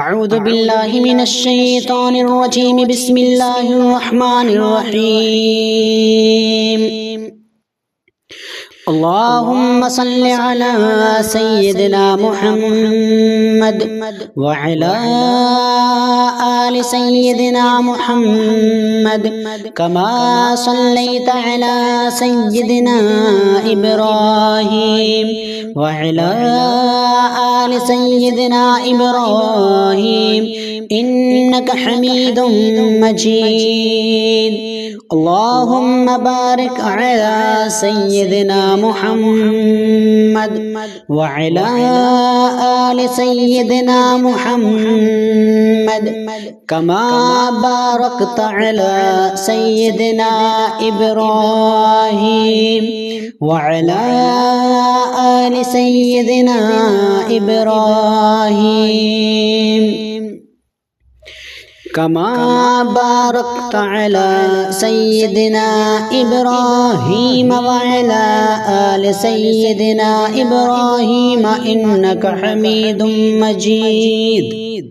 अऊज़ु बिल्लाहि मिनश शैतानिर रजीम बिस्मिल्लाहिर रहमानिर रहीम। अल्लाहुम्मा सल्लि अला सय्यिदिना मुहम्मद व अला आलि सय्यिदिना मुहम्मद कमा सल्लैता अला सय्यिदिना इब्राहीम व अला आलि सय्यिदिना इब्राहीम इन्नका हमीदुम मजीद। अल्लाहुम्मा बारिक अला सय्यिदिना मुहम्मद व अला आलि सय्यिदिना मुहम्मद कमा बारकता अला सय्यिदिना इब्राहीम व अला आलि सय्यिदिना इब्राहीम कमा बारकता अला सय्यिदिना इब्राहीम व अला आलि सय्यिदिना इब्राहीम इन्नका हमीदुम मजीद।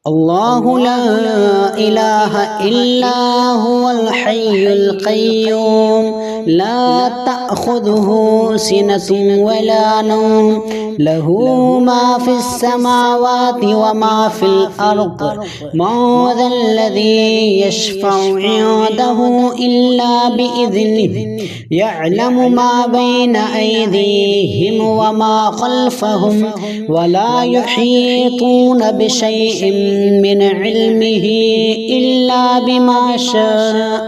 अल्लाहु ला इलाहा इल्ला हुवल हय्युल क़य्यूम ला तअख़ुज़ुहु सिनतुन वला नौम लहू मा फिस समावाति व मा फिल अर्द मौज़ल्लज़ी यशफ़उ इंदहु इल्ला बिइज़्निहि यअलमु मा बैना अयदीहिम व मा ख़ल्फ़हुम व ला युहीतून बिशैइन मिन इल्मिहि इल्ला बिमा शाअ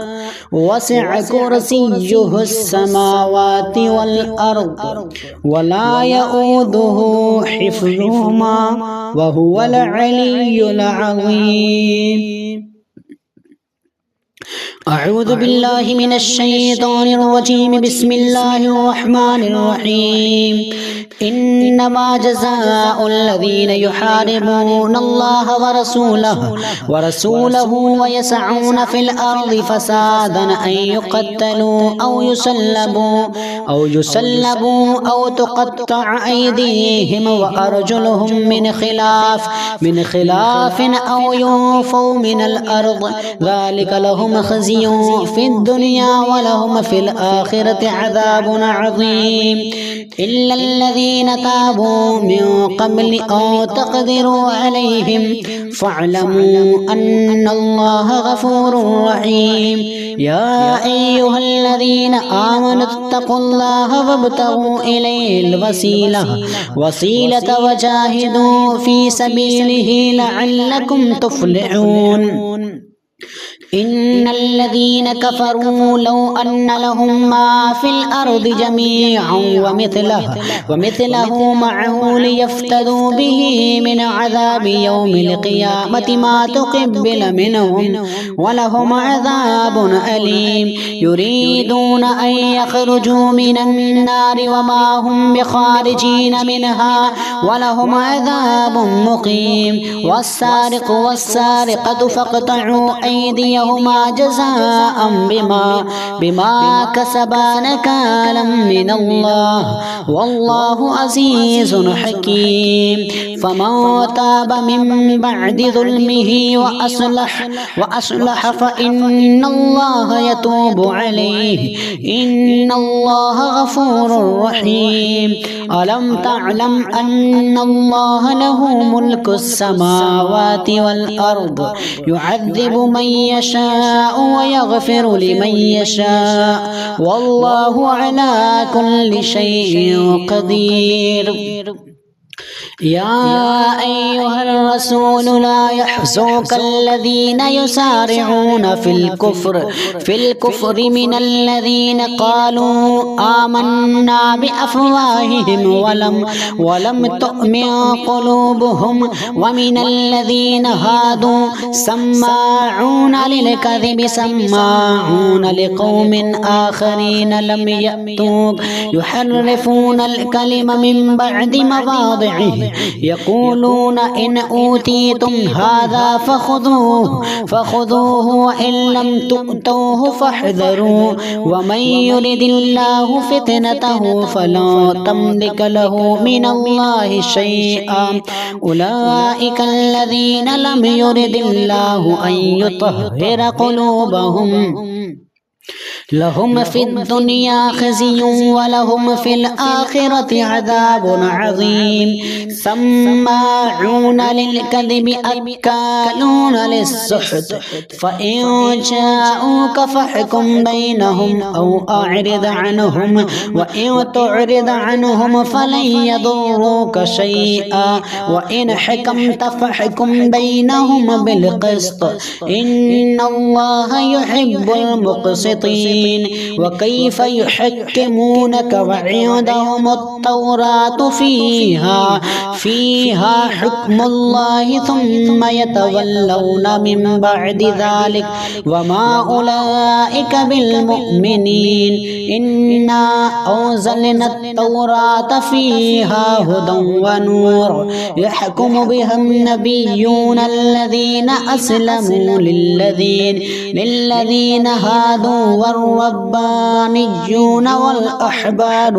वसिअ कुर्सियुहु अस्समावाति वल अर्द वला यऊदुहु हिफ्ज़ुहुमा व हुवल अलिय्युल अज़ीम। अऊज़ु बिल्लाहि मिनश शैतानिर रजीम बिस्मिल्लाहिर रहमानिर रहीम। इन्नमा जज़ाउल लज़ीना युहारिबूना अल्लाह व रसूलहु व यसअूना फिल अर्दि फ़सादन अन युक़त्तलू औ युसल्लबू औ तुक़त्तअ अयदीहिम व अर्जुलुहुम मिन ख़िलाफ़िन औ युन्फ़ौ मिनल अर्द ज़ालिका लहुम ख़ज़्युन फ़िद दुनिया व लहुम फ़िल आख़िरति अज़ाबुन अज़ीम। इल्लल्लज़ीना ताबू मिन क़ब्लि औ तक़दिरू अलैहिम फ़अलमू अन्नल्लाह गफ़ूरुर रहीम। या अय्युहल्लज़ीना आमनुत्तक़ुल्लाह वब्तग़ू इलैहिल वसीलता वजाहिदू फ़ी सबीलिही लअल्लकुम तुफ़्लिहून। इन्नल्लज़ीना कफ़रू लौ अन्न लहुम मा फ़िल अर्दि जमीअन व मिथलहु मअहु लियफ़्तदू बिही मिन अज़ाबि यौमिल क़ियामति मा तुक़ब्बिल मिनहुम व लहुम अज़ाबुन अलीम। युरीदूना अन यख़रुजू मिनन नारि व मा हुम बिख़ारिजीन मिनहा व लहुम अज़ाबुन मुक़ीम। वस्सारिक़ु वस्सारिक़तु फ़क़्तअू अयदियहुमा जज़ाअन बिमा कसबा नकालन मिनल्लाह वल्लाहु अज़ीज़ुन हकीम। फमन ताब मिन बअदि ज़ुल्मिही व अस्लह फ़इन्नल्लाह यतूबु अलैहि इन्नल्लाह गफ़ूरुर रहीम। अलम तअलम अन्नल्लाह लहू मुल्कुस समावाति वल अर्द युअज़्ज़िबु मन यशाअ व यग़फ़िरु लिमन यशाअ वल्लाहु अला कुल्लि शैइन क़दीर। या अय्युहर रसूल ला यहज़ुनकल्लज़ीना युसारिऊना फ़िल कुफ़्रि मिनल्लज़ीना क़ालू आमन्ना बिअफ़वाहिहिम वलम तुअमिन क़ुलूबुहुम व मिनल्लज़ीना हादू सम्माऊना लिलकज़िबि सम्माऊना लिक़ौमिन आख़रीन लम यअतूक युहर्रिफ़ूनल कलिम मिन बअदि मवादिइहि यक़ूलून इन ऊतीतुम हाज़ा फ़ख़ुज़ूहु व इन लम तुअतूहु फ़हज़रू व मन युरिदिल्लाहु फ़ितनतहु फ़ला तमलिक लहू मिनल्लाहि शैअन उलाइका अल्लज़ीना लम युरिदिल्लाहु अन युतह्हिर क़ुलूबहुम लहुम फ़िद्दुनिया ख़िज़्युन व लहुम फ़िल आख़िरति अज़ाबुन अज़ीम सम्माऊन लिलकज़िबि अक्कालून लिस्सुहत फ़इन जाऊक फ़हकुम बैनहुम औ अअरिद अन्हुम व इन तुअरिद अन्हुम फ़लन यदुर्रूक शैअन व इन हकमत फ़हकुम बैनहुम बिलक़िस्त इन्नल्लाह युहिब्बुल मुक़सितीन वकैफ युहक्किमूनक वइंदहुमुत-तौरात फ़ीहा हुक्मुल्लाहि थुम्मा यतवल्लौना मिन बअदि ज़ालिक वमा उलाइका बिलमुमिनीन इन्ना अंज़लना-त-तौरात फ़ीहा हुदन व नूर यहकुमु बिहा-न-नबिय्यून अल्लज़ीना अस्लमू लिल्लज़ीना हादू والربانيون والأحبار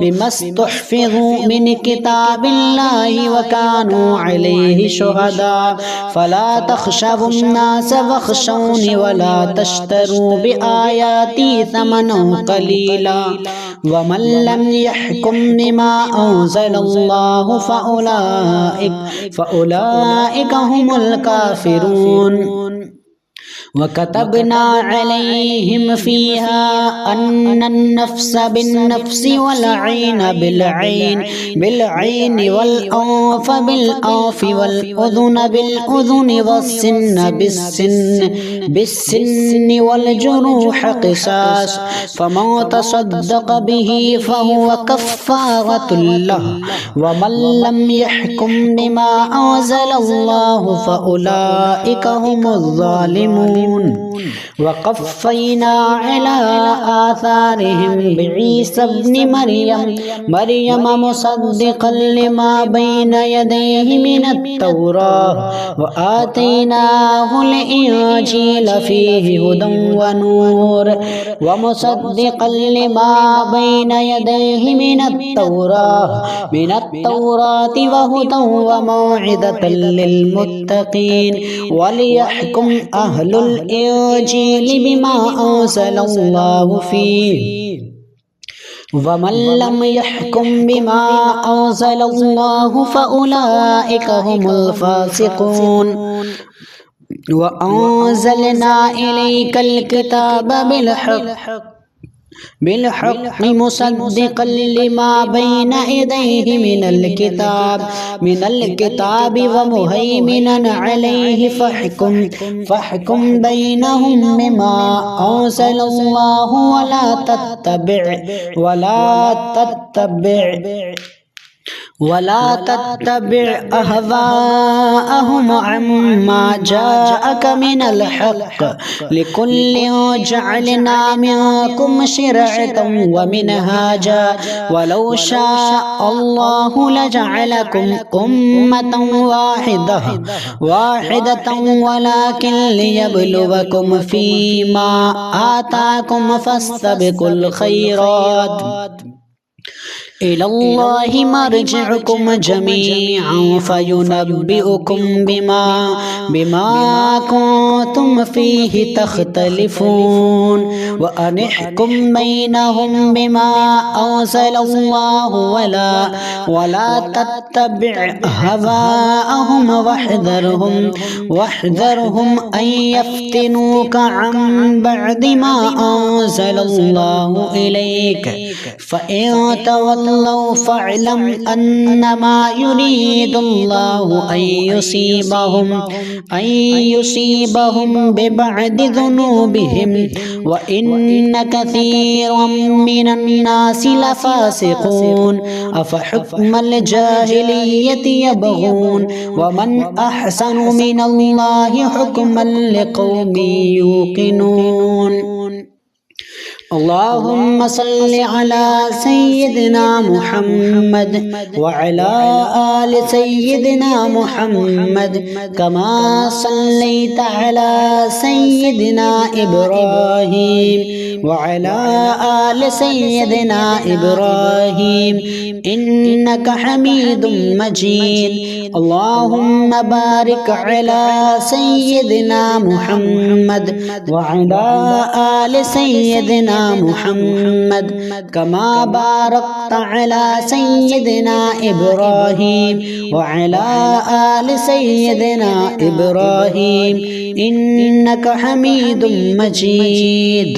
بما استحفظوا من كتاب الله وكانوا عليه شهداء فلا تخشوا الناس واخشوني ولا تشتروا بآياتي ثمنا قليلا ومن لم يحكم بما أنزل الله فأولئك هم الكافرون وكتبنا عليهم فيها أن النفس بالنفس والعين بالعين والأنف بالأنف والأذن بالأذن والسن بالسن والجروح قصاص فمن تصدق به فهو كفارة له ومن لم يحكم بما أنزل الله فأولئك هم الظالمون وقفينا على آثارهم بعيسى ابن مريم مصدقا لما بين يديه من التوراة وآتيناه الإنجيل فيه هدى ونور ومصدقا لما بين يديه من التوراة وهدى وموعظة للمتقين وليحكم أهل الإنجيل بما أنزل الله فيه ومن لم يحكم بما أنزل الله فأولئك هم الفاسقون وأنزلنا إليك الكتاب بالحق مصدقا لما بين يديه من الكتاب ومهيمنا عليه فاحكم بينهم بما أنزل الله ولا تتبع أهواءهم عما جاءك من الحق لكل جعلنا منكم شرعة ومنهاجا ولو شاء الله لجعلكم أمة واحدة ولكن ليبلوكم فيما آتاكم فاستبقوا الخيرات إلى الله مرجعكم جميعا فينبئكم بما كنتم فيه تختلفون وأن احكم بينهم بما أنزل الله ولا تتبع هواءهم واحذرهم أن يفتنوك عن بعد ما أنزل الله إليك فإن تولوا فاعلم أنما يريد الله أن يصيبهم ببعض ذنوبهم وإن كثيرا من الناس لفاسقون أفحكم الجاهلية يبغون ومن أحسن من الله حكما لقوم يوقنون अल्लाहुम्मा सल्लि अला सय्यिदिना मुहम्मद व अला आलि सय्यिदिना मुहम्मद कमा सल्लैता अला सय्यिदिना इब्राहीम व अला आलि सय्यिदिना इब्राहीम इन्नका हमीदुम मजीद। अल्लाहुम्मा बारिक अला सय्यिदिना मुहम्मद व अला आलि सय्यिदिना मुहम्मद कमा बारकता अला सय्यिदिना इब्राहीम व अला आलि सय्यिदिना इब्राहीम इन्नका हमीदुम मजीद।